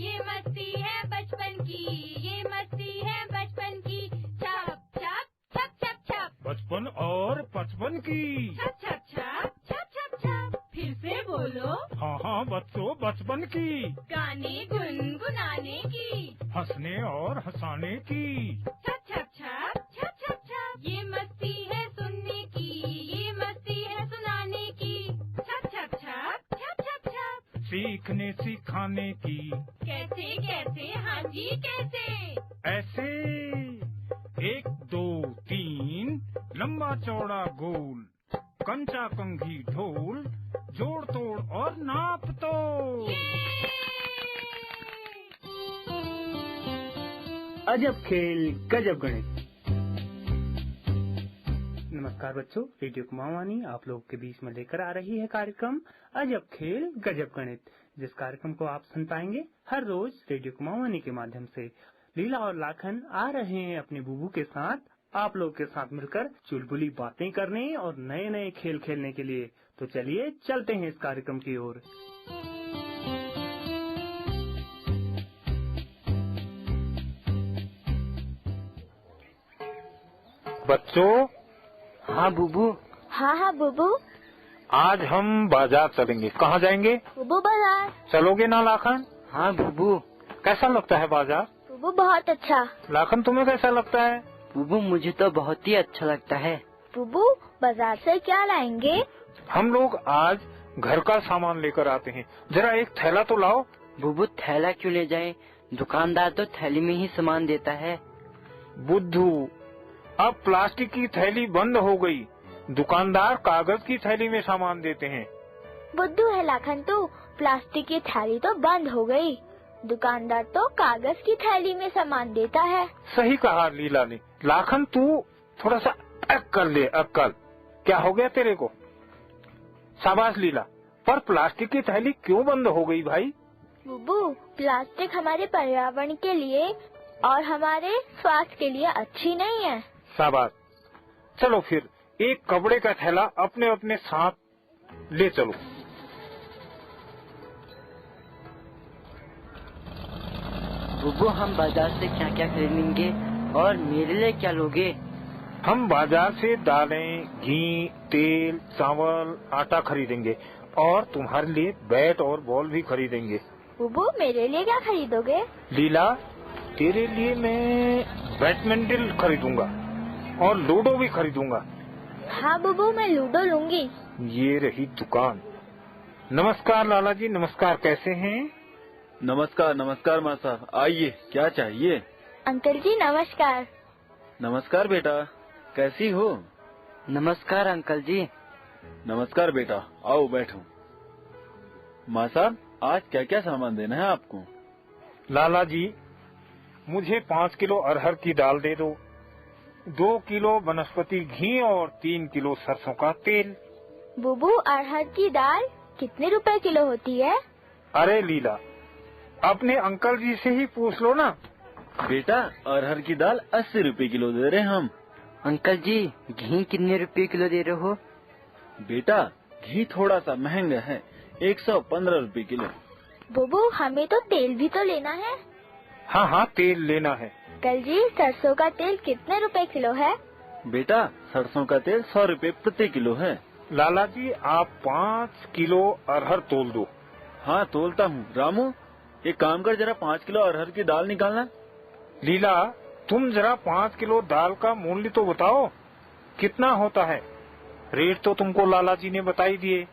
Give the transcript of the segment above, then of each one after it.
ये मस्ती है बचपन की, ये मस्ती है बचपन की। छप छप छप छप छप, बचपन और पचपन की। छप छप छप छप छप छप। फिर से बोलो। हाँ हाँ बच्चों, बचपन की। गाने गुनगुनाने की, हंसने और हंसाने की। छप छप छप छप छप छप। ये मस्ती है सुनने की, ये मस्ती है सुनाने की। छप छप छप छप छप छप। सीखने सिखाने की। कैसे कैसे, हाँ जी कैसे। ऐसे 1 2 3 लंबा चौड़ा गोल, कंचा कंघी ढोल, जोड़ तोड़ और नाप तोड़। अजब खेल गजब गणित। नमस्कार बच्चों, रेडियो कुमाऊनी आप लोगों के बीच में लेकर आ रही है कार्यक्रम अजब खेल गजब गणित, जिस कार्यक्रम को आप सुन पाएंगे हर रोज रेडियो कुमाऊनी के माध्यम से। लीला और लाखन आ रहे हैं अपने बुबू के साथ आप लोग के साथ मिलकर चुलबुली बातें करने और नए नए खेल खेलने के लिए। तो चलिए चलते हैं इस कार्यक्रम की ओर। बच्चों। हाँ बुबू। हाँ बुबू। आज हम बाजार चलेंगे। कहाँ जाएंगे? बुबू बाजार। चलोगे ना लाखन? हाँ बुबू। कैसा लगता है बाजार? बुबू बहुत अच्छा। लाखन तुम्हें कैसा लगता है? बुबू मुझे तो बहुत ही अच्छा लगता है। बुबू बाजार से क्या लाएंगे? हम लोग आज घर का सामान लेकर आते हैं। जरा एक थैला तो लाओ। बुबू थैला क्यों ले जाएं? दुकानदार तो थैली में ही सामान देता है। बुद्धू, अब प्लास्टिक की थैली बंद हो गई, दुकानदार कागज की थैली में सामान देते हैं। बुद्धू है लाखन, तो प्लास्टिक की थैली तो बंद हो गई, दुकानदार तो कागज की थैली में सामान देता है। सही कहा लीला ने। लाखन तू थोड़ा सा अक्कल ले, अक्कल। क्या हो गया तेरे को? शाबाश लीला। पर प्लास्टिक की थैली क्यों बंद हो गई भाई? बुबू प्लास्टिक हमारे पर्यावरण के लिए और हमारे स्वास्थ्य के लिए अच्छी नहीं है। शाबाश। चलो फिर एक कपड़े का थैला अपने अपने साथ ले चलो। बुबू हम बाजार से क्या क्या खरीदेंगे और मेरे लिए क्या लोगे? हम बाजार से दालें, घी, तेल, चावल, आटा खरीदेंगे और तुम्हारे लिए बैट और बॉल भी खरीदेंगे। बुबू मेरे लिए क्या खरीदोगे? लीला, तेरे लिए मैं बैडमिंटन खरीदूंगा और लूडो भी खरीदूंगा। हाँ बुबू मैं लूडो लूंगी। ये रही दुकान। नमस्कार लाला जी, नमस्कार। कैसे हैं? नमस्कार नमस्कार माँ साहब, आइए, क्या चाहिए? अंकल जी नमस्कार। नमस्कार बेटा, कैसी हो? नमस्कार अंकल जी। नमस्कार बेटा, आओ बैठो। माँ साहब, आज क्या क्या सामान देना है आपको? लाला जी, मुझे 5 किलो अरहर की दाल दे दो, 2 किलो वनस्पति घी और 3 किलो सरसों का तेल। बुबू अरहर की दाल कितने रुपए किलो होती है? अरे लीला, अपने अंकल जी से ही पूछ लो ना। बेटा अरहर की दाल 80 रुपए किलो दे रहे हैं हम। अंकल जी घी कितने रुपए किलो दे रहे हो? बेटा घी थोड़ा सा महंगा है, 115 रुपए किलो। बुबू हमें तो तेल भी तो लेना है। हाँ हाँ तेल लेना है। अंकल जी सरसों का तेल कितने रुपए किलो है? बेटा सरसों का तेल 100 रुपए प्रति किलो है। लाला जी आप 5 किलो अरहर तोल दो। हाँ तोलता हूँ। रामू एक काम कर, जरा 5 किलो अरहर की दाल निकालना। लीला तुम जरा 5 किलो दाल का मूल्य तो बताओ, कितना होता है? रेट तो तुमको लाला जी ने बताई दिए,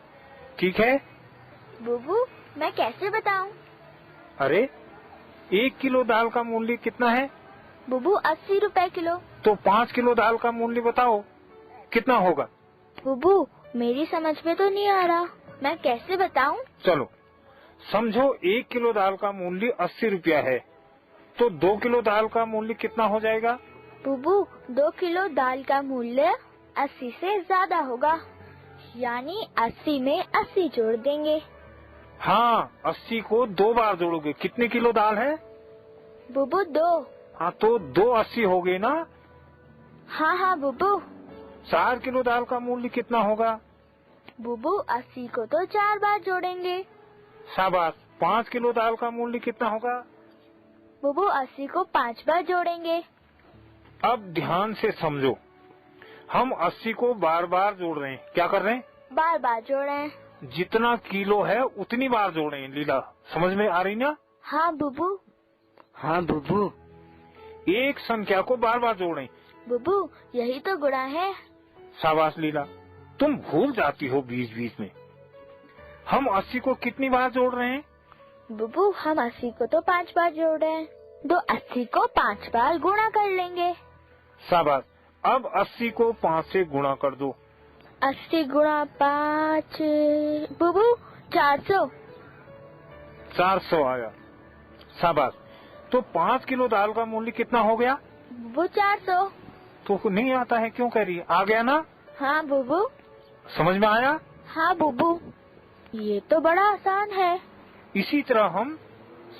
ठीक है? बुबू मैं कैसे बताऊं? अरे 1 किलो दाल का मूल्य कितना है? बुबू 80 रुपए किलो। तो 5 किलो दाल का मूल्य बताओ कितना होगा? बुबू मेरी समझ में तो नहीं आ रहा, मैं कैसे बताऊं? चलो समझो 1 किलो दाल का मूल्य 80 रुपया है, तो 2 किलो दाल का मूल्य कितना हो जाएगा? बुबू 2 किलो दाल का मूल्य 80 से ज्यादा होगा, यानी 80 में 80 जोड़ देंगे। हाँ 80 को 2 बार जोड़ोगे। कितने किलो दाल है? बुबू 2। हाँ तो 2 80 हो गए ना? हाँ बुबू। 4 किलो दाल का मूल्य कितना होगा? बुबू 80 को तो 4 बार जोड़ेंगे। शाबाश, 5 किलो दाल का मूल्य कितना होगा? बुबू 80 को 5 बार जोड़ेंगे। अब ध्यान से समझो, हम 80 को बार बार जोड़ रहे हैं। क्या कर रहे हैं? बार बार जोड़ें। जितना किलो है उतनी बार जोड़े। लीला, समझ में आ रही ना? हाँ बुबू। हाँ बुबू। एक संख्या को बार बार जोड़े। बुबू यही तो गुणा है। शाबाश लीला, तुम भूल जाती हो बीच बीच में। हम 80 को कितनी बार जोड़ रहे हैं? बुबू हम 80 को तो 5 बार जोड़ रहे हैं, तो 80 को 5 बार गुणा कर लेंगे। शाबाश, अब 80 को 5 से गुणा कर दो। 80 गुणा 5 बुबू 400। 400 आया। शाबाश, तो 5 किलो दाल का मूल्य कितना हो गया? बुबू 400। तो नहीं आता है, क्यों कह रही है? आ गया ना? हाँ बुबू। समझ में आया? हाँ बुबू, ये तो बड़ा आसान है। इसी तरह हम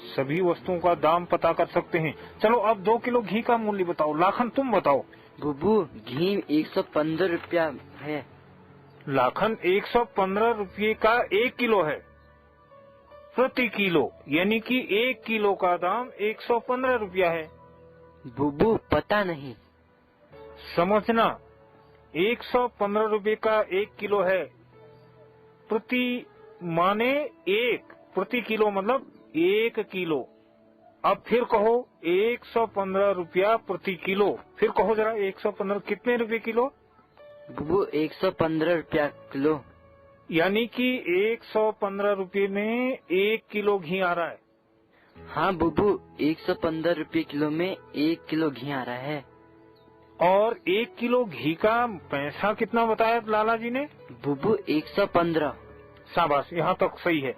सभी वस्तुओं का दाम पता कर सकते हैं। चलो अब 2 किलो घी का मूल्य बताओ। लाखन तुम बताओ। बुबू घी 115 रुपया है। लाखन 115 रुपये का 1 किलो है प्रति किलो, यानी कि 1 किलो का दाम 115 रुपया है। बुबू पता नहीं। समझना, 115 रुपये का 1 किलो है। प्रति माने 1, प्रति किलो मतलब 1 किलो। अब फिर कहो 115 रुपया प्रति किलो। फिर कहो जरा 115 कितने रुपए किलो? बुबू 115 रुपया किलो। यानी कि 115 रुपये में 1 किलो घी आ रहा है। हाँ बुबू 115 रुपये किलो में 1 किलो घी आ रहा है। और 1 किलो घी का पैसा कितना बताया लाला जी ने? बुबू 115। शाबाश, यहाँ तक सही है।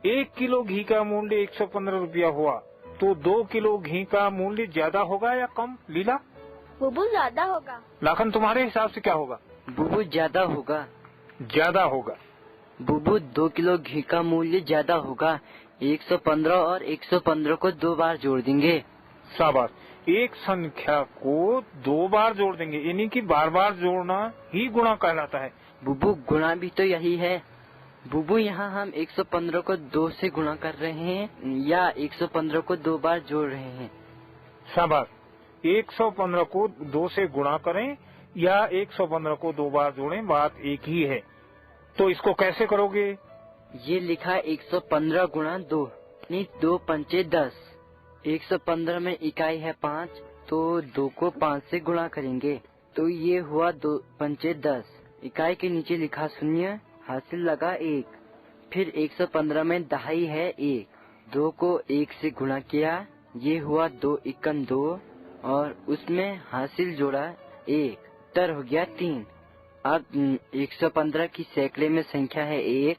1 किलो घी का मूल्य 115 रुपया हुआ, तो 2 किलो घी का मूल्य ज्यादा होगा या कम? लीला? बुबू ज्यादा होगा। लाखन तुम्हारे हिसाब से क्या होगा? बुबू ज्यादा होगा। ज्यादा होगा। बुबू 2 किलो घी का मूल्य ज्यादा होगा। 115 और 115 को 2 बार जोड़ देंगे। शाबाश, एक संख्या को 2 बार जोड़ देंगे, यानी कि बार बार जोड़ना ही गुणा कहलाता है। बुबू गुणा भी तो यही है। बुबू यहाँ हम 115 को 2 से गुणा कर रहे हैं या 115 को 2 बार जोड़ रहे हैं? शाबाश, 115 को 2 से गुणा करें या 115 को 2 बार जोड़ें, बात एक ही है। तो इसको कैसे करोगे? ये लिखा 115 गुणा 2, नहीं 2 पंचे 10। 115 में इकाई है 5, तो 2 को 5 से गुणा करेंगे, तो ये हुआ 2 पंचे 10। इकाई के नीचे लिखा 0, हासिल लगा 1। फिर 115 में दहाई है 1, 2 को 1 से गुणा किया, ये हुआ 2 इक्कन 2 और उसमें हासिल जोड़ा 1, उत्तर हो गया 3। अब 115 की सैकड़े में संख्या है 1,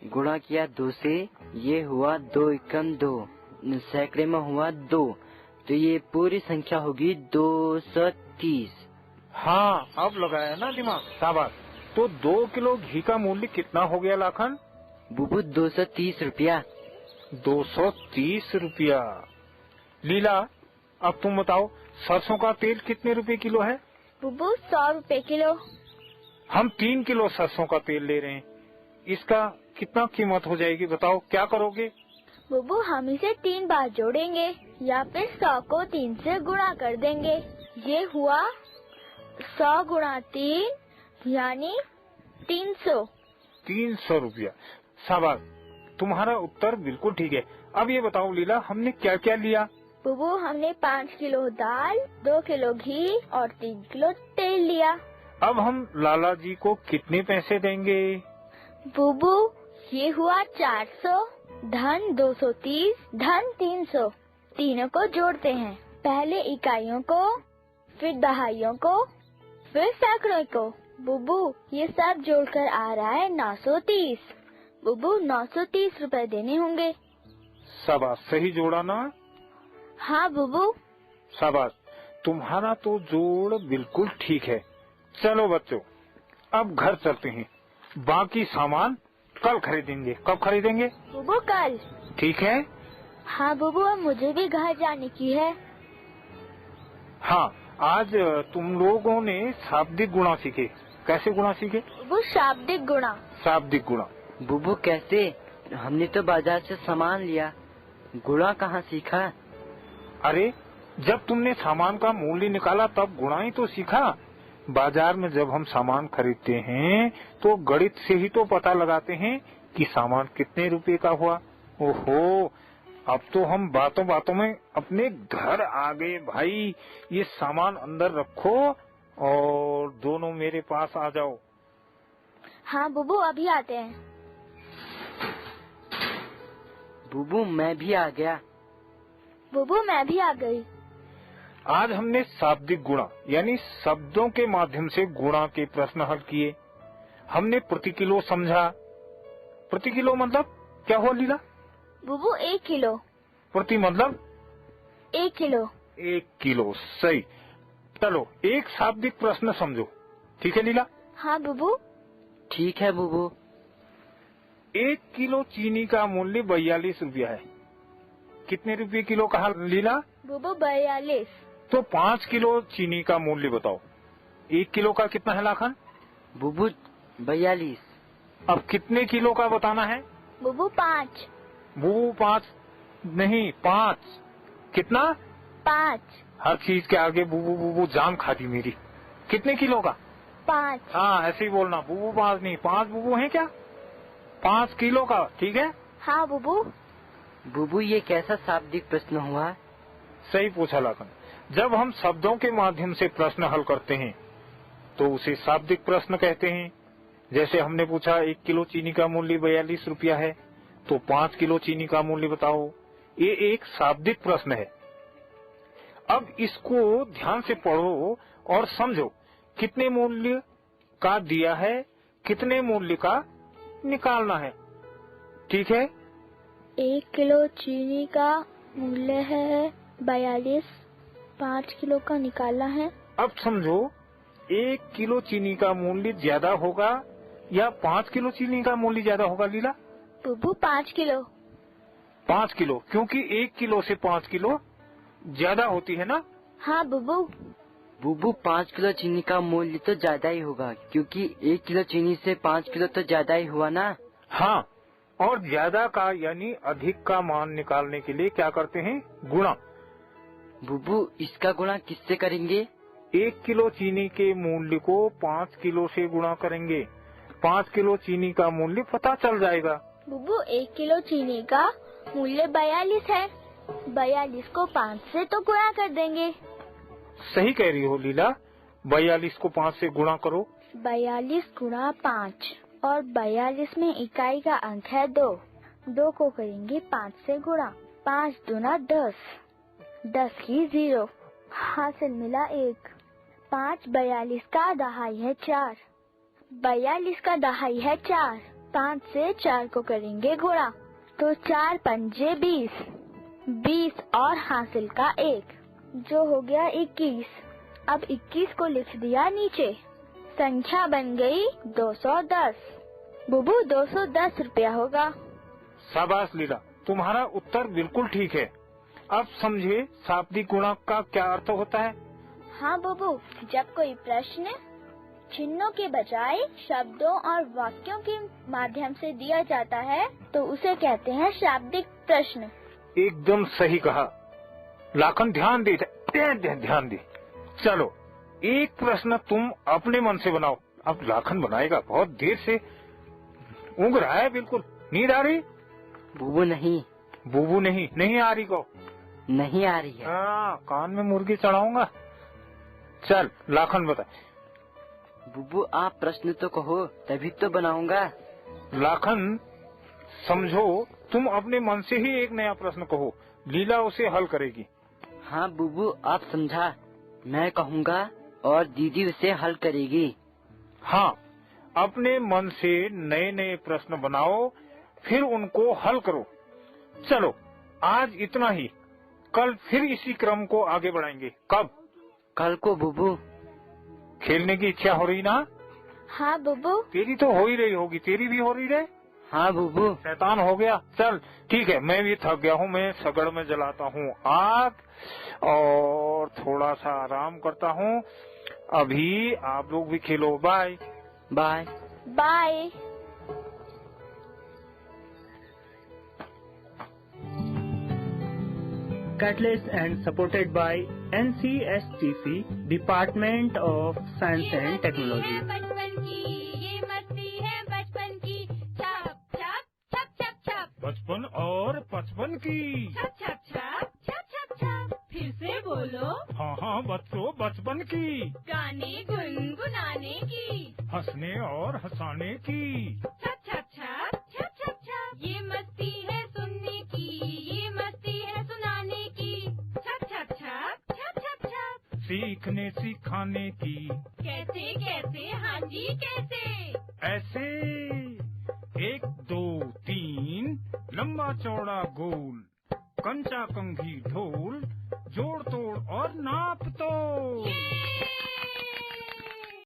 गुणा किया 2 से, ये हुआ 2 इक्कन 2, सैकड़े में हुआ 2, तो ये पूरी संख्या होगी 230। हाँ, अब लगाया ना दिमाग, शाबाश। तो 2 किलो घी का मूल्य कितना हो गया लाखन? बुबू 230 रुपया। 230 रुपया। लीला, अब तुम बताओ, सरसों का तेल कितने रुपए किलो है? बुबू 100 रुपए किलो। हम 3 किलो सरसों का तेल ले रहे हैं, इसका कितना कीमत हो जाएगी बताओ, क्या करोगे? बुबू हम इसे 3 बार जोड़ेंगे या फिर 100 को 3 से गुणा कर देंगे। ये हुआ 100 गुणा 3 यानी 300। 300 रुपया। शाबाश, तुम्हारा उत्तर बिल्कुल ठीक है। अब ये बताओ लीला, हमने क्या क्या लिया? बुबू हमने 5 किलो दाल, 2 किलो घी और 3 किलो तेल लिया। अब हम लाला जी को कितने पैसे देंगे? बुबू ये हुआ 400 धन 230 धन 300। तीनों को जोड़ते हैं, पहले इकाइयों को, फिर दहाइयों को, फिर सैकड़ों को। बुबू ये सब जोड़कर आ रहा है 930। बुबू 930 रुपए देने होंगे। शाबाश, सही जोड़ा ना? हाँ बुबू। शाबाश, तुम्हारा तो जोड़ बिल्कुल ठीक है। चलो बच्चों, अब घर चलते हैं, बाकी सामान कल खरीदेंगे। कब खरीदेंगे? बुबू कल। ठीक है। हाँ बुबू, अब मुझे भी घर जाने की है। हाँ, आज तुम लोगों ने शाब्दिक गुणा सीखे। कैसे गुणा सीखे? बुबू शाब्दिक गुणा। शाब्दिक गुणा। बुबू कैसे? हमने तो बाजार से सामान लिया, गुणा कहाँ सीखा? अरे जब तुमने सामान का मूल्य निकाला तब गुणा ही तो सीखा। बाजार में जब हम सामान खरीदते हैं तो गणित से ही तो पता लगाते हैं कि सामान कितने रुपए का हुआ। ओहो, अब तो हम बातों बातों में अपने घर आ गए भाई। ये सामान अंदर रखो और दोनों मेरे पास आ जाओ। हाँ बुबू, अभी आते हैं। बुबू मैं भी आ गया। बुबू मैं भी आ गई। आज हमने शाब्दिक गुणा यानी शब्दों के माध्यम से गुणा के प्रश्न हल किए। हमने प्रति किलो समझा। प्रति किलो मतलब क्या हुआ लीला? बुबू 1 किलो। प्रति मतलब 1 किलो। 1 किलो, सही। चलो एक शाब्दिक प्रश्न समझो, ठीक है लीला? हाँ बुबू। ठीक है बुबू। 1 किलो चीनी का मूल्य 42 रुपया है। कितने रुपये किलो कहा लीला? बुबू 42। तो 5 किलो चीनी का मूल्य बताओ। 1 किलो का कितना है लाखन? बुबू 42। अब कितने किलो का बताना है? बुबू 5। बुबू 5 नहीं, 5। कितना? 5। हर चीज के आगे बुबू बुबू जान खाती मेरी। कितने किलो का? 5। हाँ ऐसे ही बोलना, बुबू 5 नहीं, 5 बुबू है क्या? 5 किलो का, ठीक है? हाँ बुबू। बुबू ये कैसा शाब्दिक प्रश्न हुआ? सही पूछा लाखन। जब हम शब्दों के माध्यम से प्रश्न हल करते हैं तो उसे शाब्दिक प्रश्न कहते हैं। जैसे हमने पूछा 1 किलो चीनी का मूल्य 42 रुपया है, तो 5 किलो चीनी का मूल्य बताओ। ये एक शाब्दिक प्रश्न है। अब इसको ध्यान से पढ़ो और समझो। कितने मूल्य का दिया है, कितने मूल्य का निकालना है, ठीक है? 1 किलो चीनी का मूल्य है 42। 5 किलो का निकालना है। अब समझो 1 किलो चीनी का मूल्य ज्यादा होगा या 5 किलो चीनी का मूल्य ज्यादा होगा लीला? बुबू 5 किलो। 5 किलो, क्योंकि 1 किलो से 5 किलो ज्यादा होती है ना? हाँ बुबू। बुबू 5 किलो चीनी का मूल्य तो ज्यादा ही होगा, क्योंकि 1 किलो चीनी से 5 किलो तो ज्यादा ही हुआ ना। हाँ, और ज्यादा का यानी अधिक का मान निकालने के लिए क्या करते हैं? गुणा। बुबू इसका गुणा किससे करेंगे? 1 किलो चीनी के मूल्य को 5 किलो से गुणा करेंगे। 5 किलो चीनी का मूल्य पता चल जाएगा। बुबू 1 किलो चीनी का मूल्य 42 है। 42 को 5 से तो गुणा कर देंगे। सही कह रही हो लीला। 42 को 5 से गुणा करो। 42 गुणा 5 और 42 में इकाई का अंक है 2। 2 को करेंगे 5 से गुणा। 5 दूना 10। 10 की 0। हासिल मिला 1। 5 42 का दहाई है 4। 42 का दहाई है 4। 5 से 4 को करेंगे गुणा, तो 4 पंजे 20। 20 और हासिल का 1 जो हो गया 21। अब 21 को लिख दिया नीचे। संख्या बन गई 210। बुबू 210 रुपया होगा। शाबाश लीला, तुम्हारा उत्तर बिल्कुल ठीक है। अब समझे शाब्दिक गुणा का क्या अर्थ होता है? हाँ बुबू, जब कोई प्रश्न चिन्हों के बजाय शब्दों और वाक्यों के माध्यम से दिया जाता है तो उसे कहते हैं शाब्दिक प्रश्न। एकदम सही कहा लाखन। ध्यान दे, ध्यान दे। चलो एक प्रश्न तुम अपने मन से बनाओ। अब लाखन बनाएगा, बहुत देर से ऊँग रहा है, बिल्कुल नींद आ रही? बुबू नहीं। बुबू नहीं आ रही को? नहीं आ रही है। हाँ, कान में मुर्गी चढ़ाऊंगा। चल लाखन बता। बुबू आप प्रश्न तो कहो तभी तो बनाऊंगा। लाखन समझो, तुम अपने मन से ही एक नया प्रश्न कहो, लीला उसे हल करेगी। हाँ बुबू आप समझा, मैं कहूँगा और दीदी उसे हल करेगी। हाँ, अपने मन से नए नए प्रश्न बनाओ, फिर उनको हल करो। चलो आज इतना ही। कल फिर इसी क्रम को आगे बढ़ाएंगे। कब? कल को बुबू। खेलने की इच्छा हो रही ना? हाँ बुबू। तेरी तो हो ही रही होगी, तेरी भी हो रही है। हाँ बुबू। शैतान हो गया। चल ठीक है, मैं भी थक गया हूँ। मैं सगड़ में जलाता हूँ आग और थोड़ा सा आराम करता हूँ। अभी आप लोग भी खेलो। Bye bye. Bye. Catalyst and supported by NCSTC, Department of Science and Technology. बचपन की ये मस्ती है बचपन की, छप छप छप छप छप, बचपन और पचपन की। छप छप छप छप छप छप। फिर से बोलो। हाँ हाँ बच्चों, बचपन की। गाने गुनगुनाने की, हंसने और हंसाने की। छप छप छप छप छप छप। ये मस्ती है सुनने की, ये मस्ती है सुनाने की, छप छप छप छप छप छप। सीखने सिखाने की। कैसे कैसे, हाँ जी कैसे। ऐसे 1 2 3 लंबा चौड़ा गोल, कंचा कंघी ढोल,